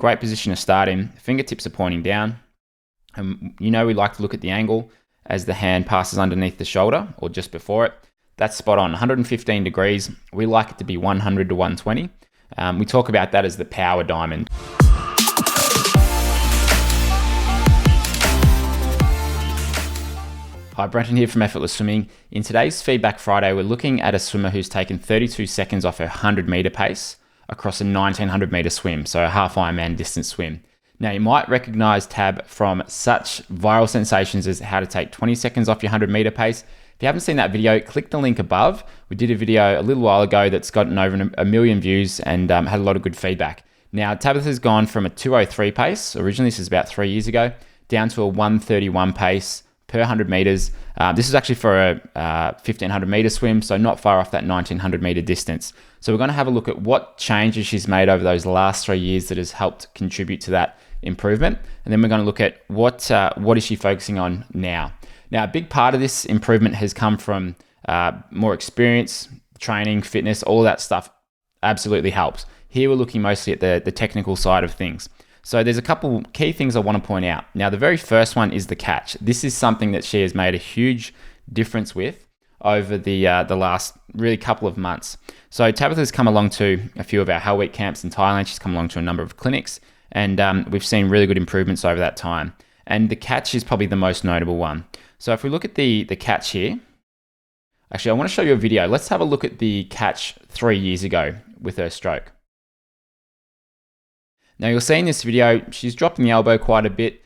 great position to start in. Fingertips are pointing down. And we like to look at the angle as the hand passes underneath the shoulder or just before it. That's spot on, 115 degrees. We like it to be 100 to 120. We talk about that as the power diamond. Hi, Brenton here from Effortless Swimming. In today's Feedback Friday, we're looking at a swimmer who's taken 32 seconds off her 100-meter pace across a 1900-meter swim, so a half Ironman distance swim. Now, you might recognize Tab from such viral sensations as how to take 20 seconds off your 100-meter pace. If you haven't seen that video, click the link above. We did a video a little while ago that's gotten over a million views and had a lot of good feedback. Now, Tabitha's gone from a 2:03 pace, originally this is about 3 years ago, down to a 1:31 pace per 100 meters. This is actually for a 1500 meter swim, so not far off that 1900 meter distance. So we're going to have a look at what changes she's made over those last 3 years that has helped contribute to that improvement. And then we're going to look at what is she focusing on now. Now, a big part of this improvement has come from more experience, training, fitness, all of that stuff absolutely helps. Here we're looking mostly at the technical side of things. So there's a couple key things I want to point out. Now, the very first one is the catch. This is something that she has made a huge difference with over the last really couple of months. So Tabitha's come along to a few of our Hell Week camps in Thailand. She's come along to a number of clinics, and we've seen really good improvements over that time. And the catch is probably the most notable one. So if we look at the catch here, actually I want to show you a video. Let's have a look at the catch 3 years ago with her stroke. Now you'll see in this video, she's dropping the elbow quite a bit,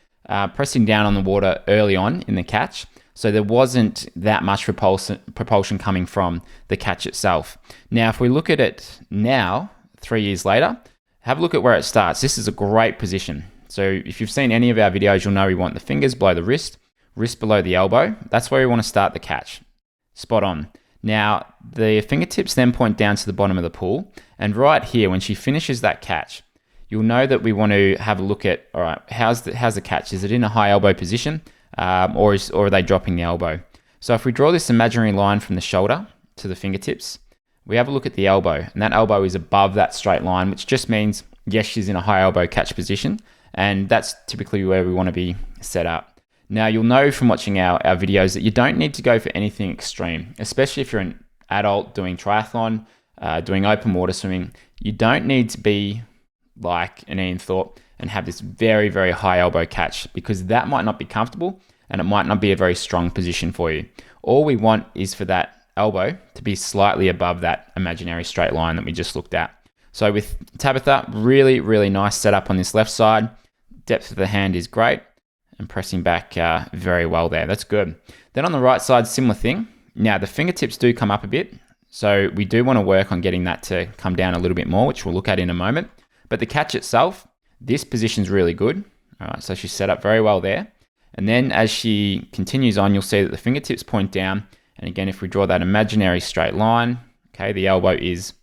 pressing down on the water early on in the catch. So there wasn't that much propulsion coming from the catch itself. Now, if we look at it now, 3 years later, have a look at where it starts. This is a great position. So if you've seen any of our videos, you'll know we want the fingers below the wrist below the elbow. That's where we want to start the catch. Spot on. Now, the fingertips then point down to the bottom of the pool. And right here, when she finishes that catch, you'll know that we want to have a look at, all right, how's the catch? Is it in a high elbow position or are they dropping the elbow? So if we draw this imaginary line from the shoulder to the fingertips, we have a look at the elbow, and that elbow is above that straight line, which just means, yes, she's in a high elbow catch position, and that's typically where we want to be set up. Now, you'll know from watching our videos that you don't need to go for anything extreme, especially if you're an adult doing triathlon, doing open water swimming. You don't need to be like an Ian Thorpe and have this very, very high elbow catch, because that might not be comfortable and it might not be a very strong position for you. All we want is for that elbow to be slightly above that imaginary straight line that we just looked at. So with Tabitha, really, really nice setup on this left side. Depth of the hand is great and pressing back very well there. That's good. Then on the right side, similar thing. Now the fingertips do come up a bit, so we do want to work on getting that to come down a little bit more, which we'll look at in a moment. But the catch itself, this position's really good. All right, so she's set up very well there. And then as she continues on, you'll see that the fingertips point down. And again, if we draw that imaginary straight line, okay, the elbow is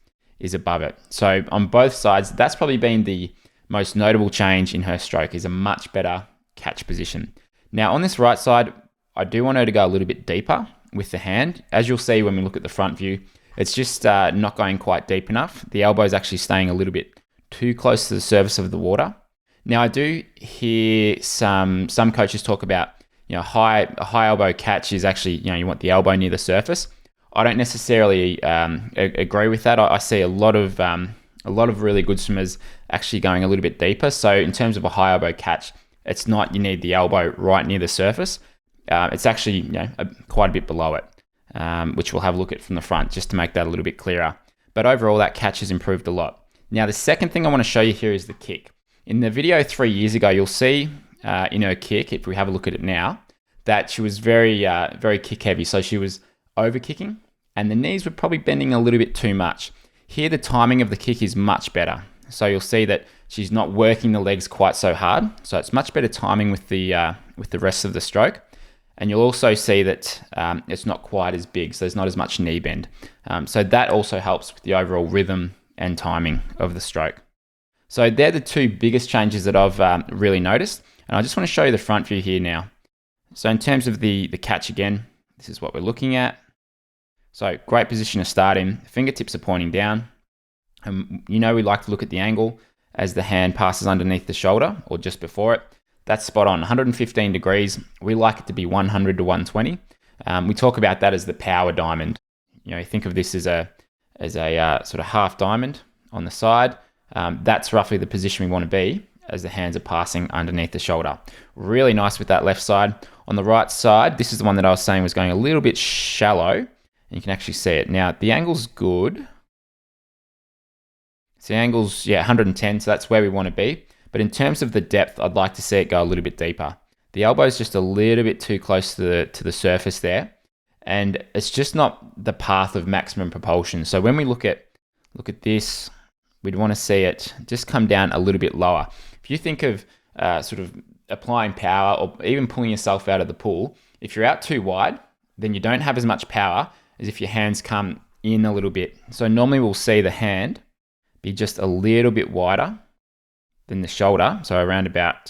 above it. So on both sides, that's probably been the most notable change in her stroke, is a much better catch position. Now on this right side, I do want her to go a little bit deeper with the hand. As you'll see when we look at the front view, it's just not going quite deep enough. The elbow is actually staying a little bit too close to the surface of the water. Now I do hear some coaches talk about, a high elbow catch is actually, you want the elbow near the surface. I don't necessarily agree with that. I see a lot of really good swimmers actually going a little bit deeper. So in terms of a high elbow catch, it's not you need the elbow right near the surface. It's actually quite a bit below it, which we'll have a look at from the front just to make that a little bit clearer. But overall, that catch has improved a lot. Now, the second thing I want to show you here is the kick. In the video 3 years ago, you'll see in her kick, if we have a look at it now, that she was very, very kick heavy. So she was over kicking and the knees were probably bending a little bit too much. Here, the timing of the kick is much better. So you'll see that she's not working the legs quite so hard. So it's much better timing with the rest of the stroke. And you'll also see that it's not quite as big. So there's not as much knee bend. So that also helps with the overall rhythm and timing of the stroke. So they're the two biggest changes that I've really noticed. And I just want to show you the front view here now. So in terms of the catch again, this is what we're looking at. So great position to start in. Fingertips are pointing down. We like to look at the angle as the hand passes underneath the shoulder or just before it. That's spot on, 115 degrees. We like it to be 100 to 120. We talk about that as the power diamond. Think of this as a sort of half diamond on the side. That's roughly the position we want to be as the hands are passing underneath the shoulder. Really nice with that left side. On the right side, this is the one that I was saying was going a little bit shallow, and you can actually see it. Now, the angle's good. So the angle's, 110, so that's where we want to be. But in terms of the depth, I'd like to see it go a little bit deeper. The elbow's just a little bit too close to the surface there, and it's just not the path of maximum propulsion. So when we look at this, we'd want to see it just come down a little bit lower. If you think of sort of applying power or even pulling yourself out of the pool, if you're out too wide, then you don't have as much power as if your hands come in a little bit. So normally we'll see the hand be just a little bit wider than the shoulder. So around about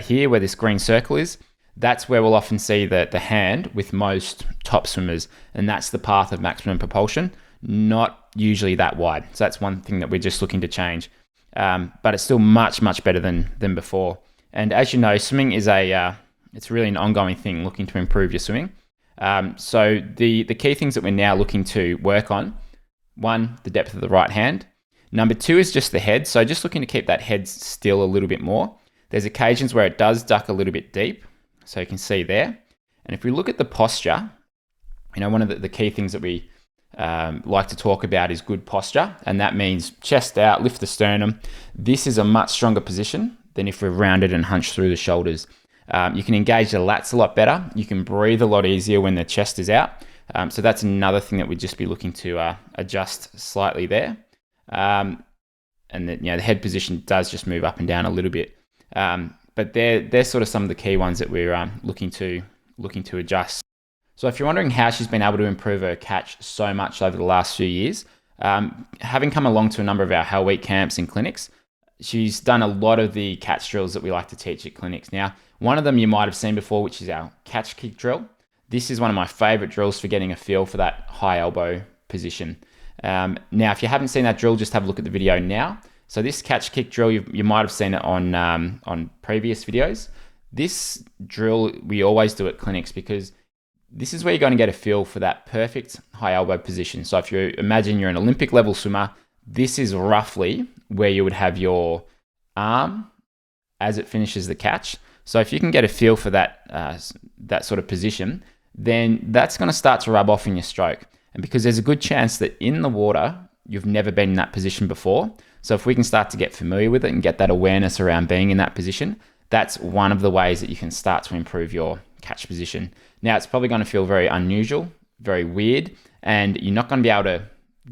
here where this green circle is, that's where we'll often see the hand with most top swimmers, and that's the path of maximum propulsion, not usually that wide. So that's one thing that we're just looking to change. But it's still much, much better than before. And as you know, swimming is it's really an ongoing thing, looking to improve your swimming. So the key things that we're now looking to work on, one, the depth of the right hand. Number two is just the head. So just looking to keep that head still a little bit more. There's occasions where it does duck a little bit deep. So you can see there. And if we look at the posture, one of the key things that we like to talk about is good posture. And that means chest out, lift the sternum. This is a much stronger position than if we're rounded and hunched through the shoulders. You can engage the lats a lot better. You can breathe a lot easier when the chest is out. So that's another thing that we'd just be looking to adjust slightly there. And then, the head position does just move up and down a little bit. But they're sort of some of the key ones that we're looking to adjust. So if you're wondering how she's been able to improve her catch so much over the last few years, having come along to a number of our Hell Week camps and clinics, she's done a lot of the catch drills that we like to teach at clinics. Now, one of them you might have seen before, which is our catch kick drill. This is one of my favorite drills for getting a feel for that high elbow position. Now, if you haven't seen that drill, just have a look at the video now. So this catch kick drill, you might have seen it on previous videos. This drill we always do at clinics because this is where you're going to get a feel for that perfect high elbow position. So if you imagine you're an Olympic level swimmer, this is roughly where you would have your arm as it finishes the catch. So if you can get a feel for that sort of position, then that's going to start to rub off in your stroke. And because there's a good chance that in the water, you've never been in that position before. So if we can start to get familiar with it and get that awareness around being in that position, that's one of the ways that you can start to improve your catch position. Now, it's probably going to feel very unusual, very weird, and you're not going to be able to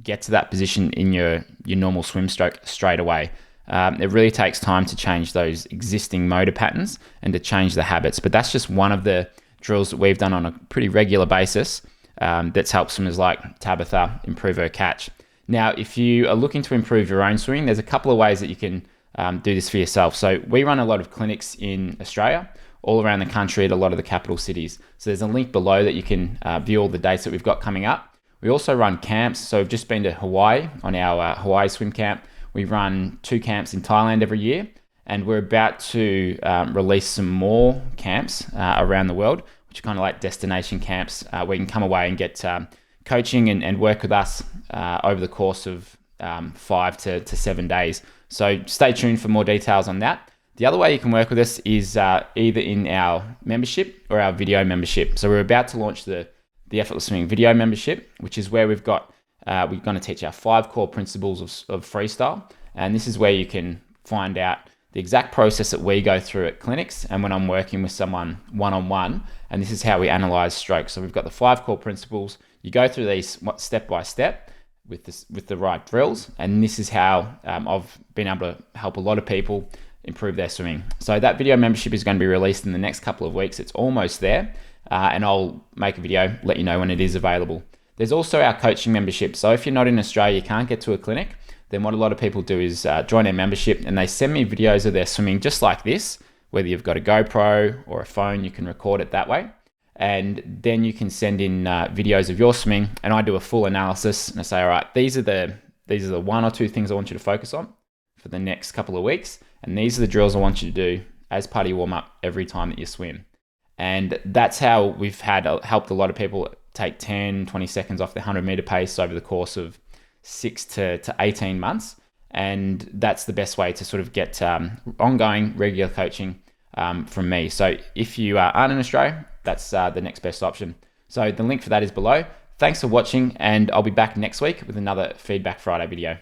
get to that position in your normal swim stroke straight away. It really takes time to change those existing motor patterns and to change the habits. But that's just one of the drills that we've done on a pretty regular basis that's helped swimmers like Tabitha improve her catch. Now, if you are looking to improve your own swimming, there's a couple of ways that you can do this for yourself. So we run a lot of clinics in Australia, all around the country at a lot of the capital cities. So there's a link below that you can view all the dates that we've got coming up. We also run camps. So we've just been to Hawaii on our Hawaii swim camp. We run 2 camps in Thailand every year, and we're about to release some more camps around the world, which are kind of like destination camps where you can come away and get coaching and work with us over the course of 5 to 7 days. So stay tuned for more details on that. The other way you can work with us is either in our membership or our video membership. So we're about to launch the Effortless Swimming video membership, which is where we're going to teach our 5 core principles of freestyle. And this is where you can find out the exact process that we go through at clinics and when I'm working with someone one-on-one. And this is how we analyze strokes. So we've got the 5 core principles. You go through these step by step with the right drills. And this is how I've been able to help a lot of people improve their swimming. So that video membership is going to be released in the next couple of weeks. It's almost there. And I'll make a video, let you know when it is available. There's also our coaching membership. So if you're not in Australia, you can't get to a clinic, then what a lot of people do is join our membership and they send me videos of their swimming just like this. Whether you've got a GoPro or a phone, you can record it that way. And then you can send in videos of your swimming and I do a full analysis and I say, all right, these are the 1 or 2 things I want you to focus on for the next couple of weeks. And these are the drills I want you to do as part of your warm up every time that you swim. And that's how we've helped a lot of people take 10, 20 seconds off the 100-meter pace over the course of 6 to 18 months. And that's the best way to sort of get ongoing regular coaching from me. So if you aren't in Australia, that's the next best option. So the link for that is below. Thanks for watching, and I'll be back next week with another Feedback Friday video.